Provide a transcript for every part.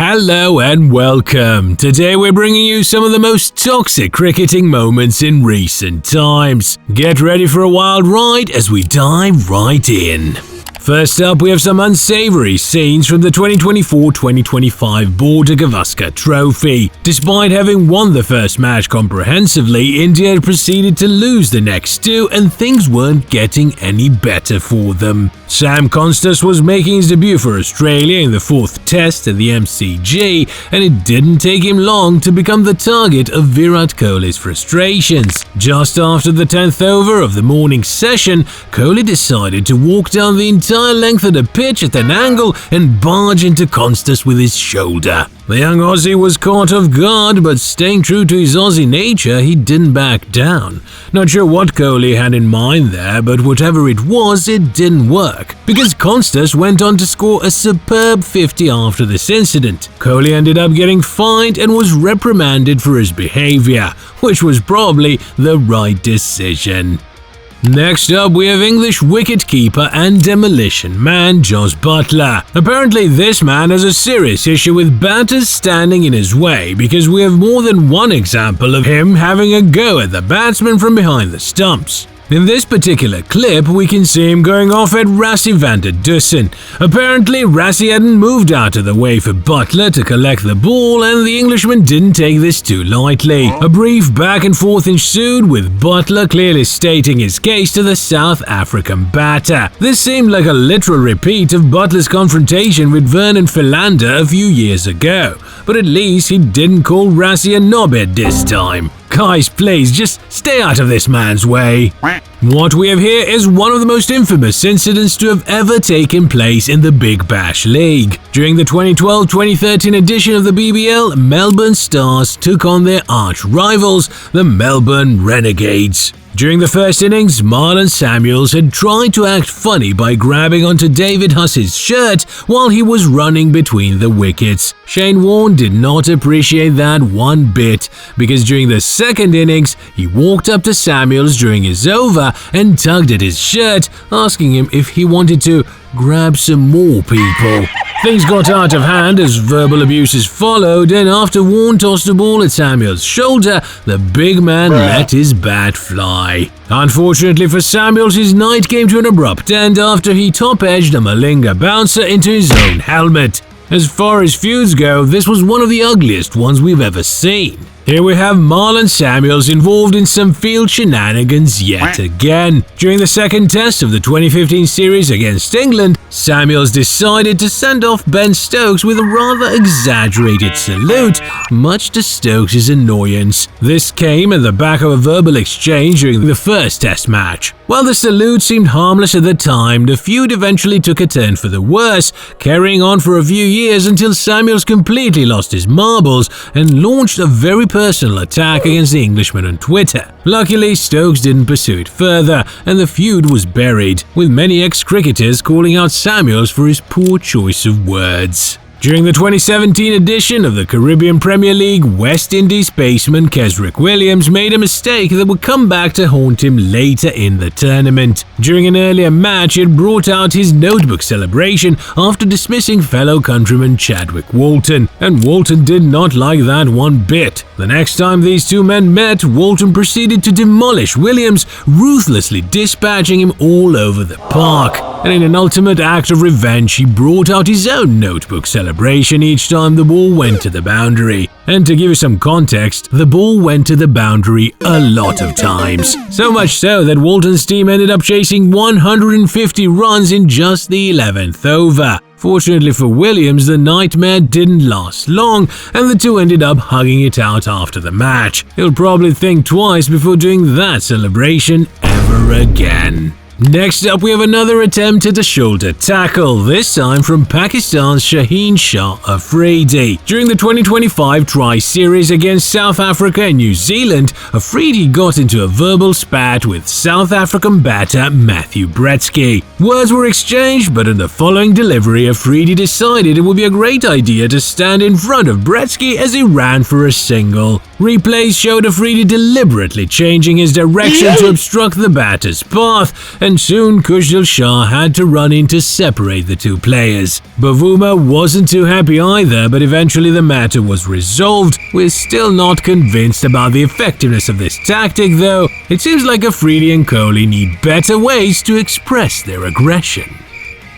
Hello and welcome. Today we're bringing you some of the most toxic cricketing moments in recent times. Get ready for a wild ride as we dive right in. First up, we have some unsavory scenes from the 2024-2025 Border Gavaskar Trophy. Despite having won the first match comprehensively, India proceeded to lose the next two and things weren't getting any better for them. Sam Constas was making his debut for Australia in the fourth test at the MCG, and it didn't take him long to become the target of Virat Kohli's frustrations. Just after the 10th over of the morning session, Kohli decided to walk down the entire length of the pitch at an angle and barge into Constas with his shoulder. The young Aussie was caught off guard, but staying true to his Aussie nature, he didn't back down. Not sure what Kohli had in mind there, but whatever it was, it didn't work, because Constas went on to score a superb 50 after this incident. Kohli ended up getting fined and was reprimanded for his behaviour, which was probably the right decision. Next up, we have English wicket-keeper and demolition man Jos Butler. Apparently, this man has a serious issue with batters standing in his way, because we have more than one example of him having a go at the batsman from behind the stumps. In this particular clip, we can see him going off at Rasi van der Dussen. Apparently, Rasi hadn't moved out of the way for Butler to collect the ball, and the Englishman didn't take this too lightly. A brief back and forth ensued, with Butler clearly stating his case to the South African batter. This seemed like a literal repeat of Butler's confrontation with Vernon Philander a few years ago, but at least he didn't call Rasi a knobhead this time. Guys, please, just stay out of this man's way. What we have here is one of the most infamous incidents to have ever taken place in the Big Bash League. During the 2012-2013 edition of the BBL, Melbourne Stars took on their arch rivals, the Melbourne Renegades. During the first innings, Marlon Samuels had tried to act funny by grabbing onto David Hussey's shirt while he was running between the wickets. Shane Warne did not appreciate that one bit, because during the second innings, he walked up to Samuels during his over and tugged at his shirt, asking him if he wanted to grab some more people. Things got out of hand as verbal abuses followed, and after Warne tossed the ball at Samuels' shoulder, the big man let his bat fly. Unfortunately for Samuels, his night came to an abrupt end after he top-edged a Malinga bouncer into his own helmet. As far as feuds go, this was one of the ugliest ones we've ever seen. Here we have Marlon Samuels involved in some field shenanigans yet again. During the second test of the 2015 series against England, Samuels decided to send off Ben Stokes with a rather exaggerated salute, much to Stokes' annoyance. This came at the back of a verbal exchange during the first test match. While the salute seemed harmless at the time, the feud eventually took a turn for the worse, carrying on for a few years until Samuels completely lost his marbles and launched a very personal attack against the Englishman on Twitter. Luckily, Stokes didn't pursue it further, and the feud was buried, with many ex-cricketers calling out Samuels for his poor choice of words. During the 2017 edition of the Caribbean Premier League, West Indies baseman Kesrick Williams made a mistake that would come back to haunt him later in the tournament. During an earlier match, he had brought out his notebook celebration after dismissing fellow countryman Chadwick Walton, and Walton did not like that one bit. The next time these two men met, Walton proceeded to demolish Williams, ruthlessly dispatching him all over the park. And in an ultimate act of revenge, he brought out his own notebook celebration each time the ball went to the boundary. And to give you some context, the ball went to the boundary a lot of times. So much so that Walton's team ended up chasing 150 runs in just the 11th over. Fortunately for Williams, the nightmare didn't last long, and the two ended up hugging it out after the match. He'll probably think twice before doing that celebration ever again. Next up, we have another attempt at a shoulder tackle, this time from Pakistan's Shaheen Shah Afridi. During the 2025 Tri-Series against South Africa and New Zealand, Afridi got into a verbal spat with South African batter Matthew Bretsky. Words were exchanged, but in the following delivery, Afridi decided it would be a great idea to stand in front of Bretsky as he ran for a single. Replays showed Afridi deliberately changing his direction to obstruct the batter's path, and and soon Khushal Shah had to run in to separate the two players. Bavuma wasn't too happy either, but eventually the matter was resolved. We're still not convinced about the effectiveness of this tactic though. It seems like Afridi and Kohli need better ways to express their aggression.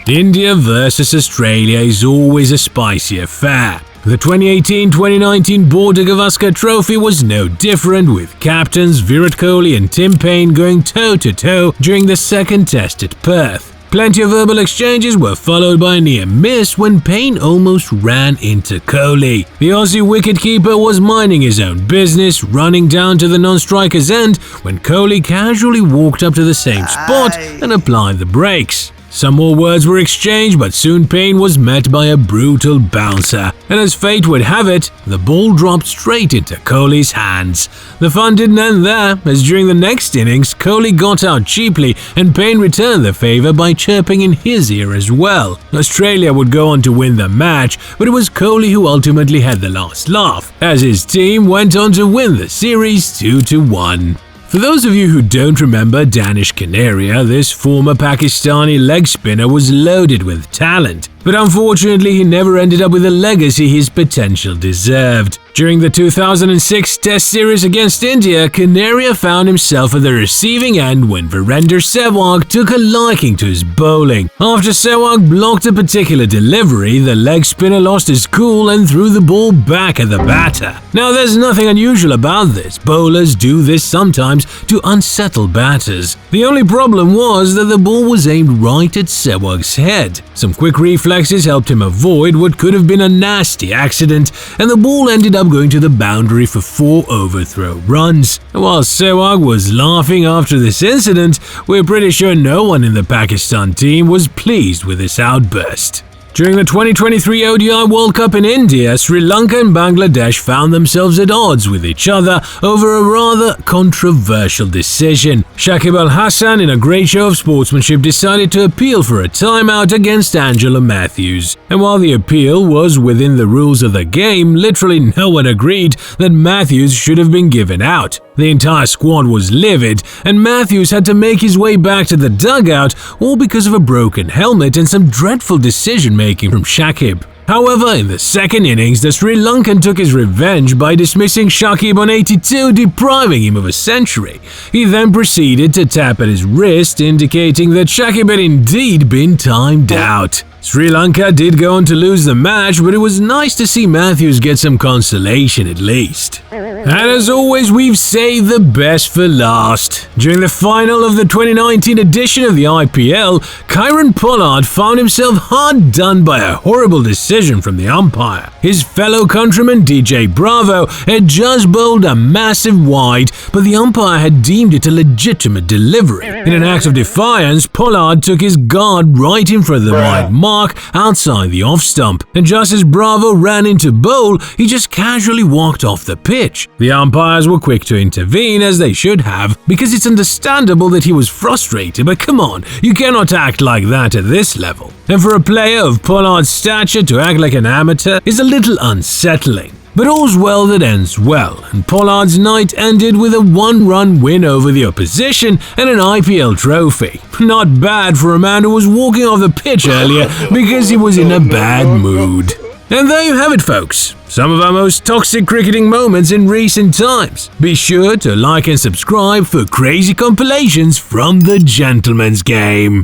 India versus Australia is always a spicy affair. The 2018-2019 Border Gavaskar Trophy was no different, with captains Virat Kohli and Payne going toe-to-toe during the second test at Perth. Plenty of verbal exchanges were followed by a near miss when Payne almost ran into Kohli. The Aussie wicketkeeper was minding his own business, running down to the non-striker's end when Kohli casually walked up to the same spot and applied the brakes. Some more words were exchanged, but soon Payne was met by a brutal bouncer, and as fate would have it, the ball dropped straight into Kohli's hands. The fun didn't end there, as during the next innings, Kohli got out cheaply and Payne returned the favour by chirping in his ear as well. Australia would go on to win the match, but it was Kohli who ultimately had the last laugh, as his team went on to win the series 2-1. For those of you who don't remember Danish Canaria, this former Pakistani leg spinner was loaded with talent, but unfortunately he never ended up with the legacy his potential deserved. During the 2006 Test series against India, Canaria found himself at the receiving end when Virender Sehwag took a liking to his bowling. After Sehwag blocked a particular delivery, the leg spinner lost his cool and threw the ball back at the batter. Now there's nothing unusual about this, bowlers do this sometimes to unsettle batters. The only problem was that the ball was aimed right at Sehwag's head. Some quick reflexes helped him avoid what could have been a nasty accident, and the ball ended up going to the boundary for 4 overthrow runs. While Sehwag was laughing after this incident, we're pretty sure no one in the Pakistan team was pleased with this outburst. During the 2023 ODI World Cup in India, Sri Lanka and Bangladesh found themselves at odds with each other over a rather controversial decision. Shakib Hassan, in a great show of sportsmanship, decided to appeal for a timeout against Angelo Matthews. And while the appeal was within the rules of the game, literally no one agreed that Matthews should have been given out. The entire squad was livid, and Matthews had to make his way back to the dugout, all because of a broken helmet and some dreadful decision-making from Shakib. However, in the second innings, the Sri Lankan took his revenge by dismissing Shakib on 82, depriving him of a century. He then proceeded to tap at his wrist, indicating that Shakib had indeed been timed out. Sri Lanka did go on to lose the match, but it was nice to see Matthews get some consolation at least. And as always, we've saved the best for last. During the final of the 2019 edition of the IPL, Kieron Pollard found himself hard done by a horrible decision from the umpire. His fellow countryman DJ Bravo had just bowled a massive wide, but the umpire had deemed it a legitimate delivery. In an act of defiance, Pollard took his guard right in front of the wide mark outside the off stump, and just as Bravo ran into bowl, he just casually walked off the pitch. The umpires were quick to intervene, as they should have, because it's understandable that he was frustrated, but come on, you cannot act like that at this level. And for a player of Pollard's stature to act like an amateur is a little unsettling. But all's well that ends well, and Pollard's night ended with a 1-run win over the opposition and an IPL trophy. Not bad for a man who was walking off the pitch earlier because he was in a bad mood. And there you have it, folks. Some of our most toxic cricketing moments in recent times. Be sure to like and subscribe for crazy compilations from the gentleman's game.